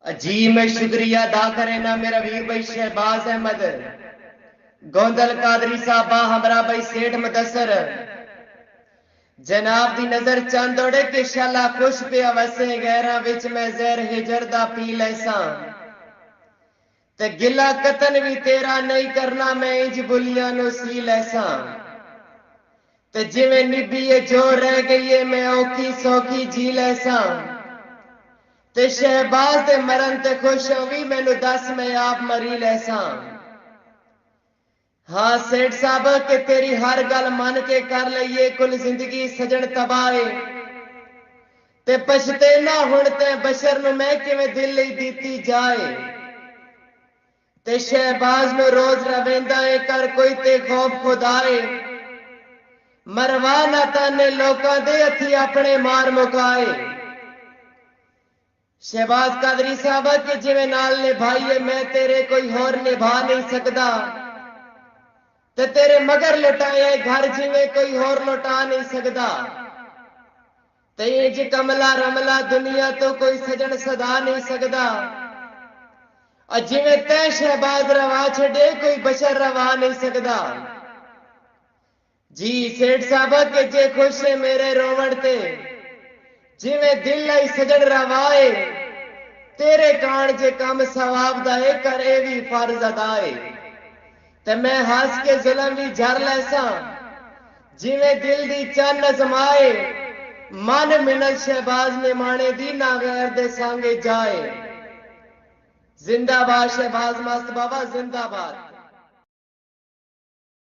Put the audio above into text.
जी मैं शुक्रिया अदा करे ना मेरा वीर भाई शहबाज अहमद गोंदल कादरी साहबा हमरा भाई सेठ मुदस्सर जनाब दी नजर चंद ओड़े कि शाला खुश पे वसे गैरा विच मैं जहर हिजर दा पी लैसा ते गिला कतन भी तेरा नहीं करना मैं इंज बुलिया नु सी लैसा ते जिवें निभीए जो रह गई है मैं औखी सौखी जी लैसा ते शहबाज दे मरन ते खुश होवी मैनू दस मैं आप मरी लैसा। हाँ सेठ साहब के तेरी हर गल मन के कर लईए कुल जिंदगी सजन तबाए ते पछते ना हुण ते बशर नु मैं किवें दिल लई दीती जाए ते शहबाज नु रोज रवेंदा है कर कोई ते खौफ खुदाए मरवा ना ताने लोकां दे हथी अपने मार मुकाए। शहबाज कादरी साहब के जिवें नाल निभाईए मैं तेरे कोई होर निभा नहीं सकदा ते तेरे मगर लुटाए घर जिवें कोई होर लुटा नहीं सकदा ते इंज कमला रमला दुनिया तो कोई सजन सदा नहीं सकदा जिवें तै शहबाज रवा छड़े कोई बशर रवा नहीं सकदा। जी सेठ साहब के जे खुश है मेरे रोवण ते जिवें दिल लाई सजन रवाए तेरे कान जे कम सवाब दा है करे भी फर्ज अदाए ते मैं हंस के जुल्म भी झर लैसा जिवें दिल दी चन अजमाए मन मिनत शहबाज ने माने दी ना गैर दे संगे जाए। जिंदाबाद शहबाज मस्त बाबा जिंदाबाद।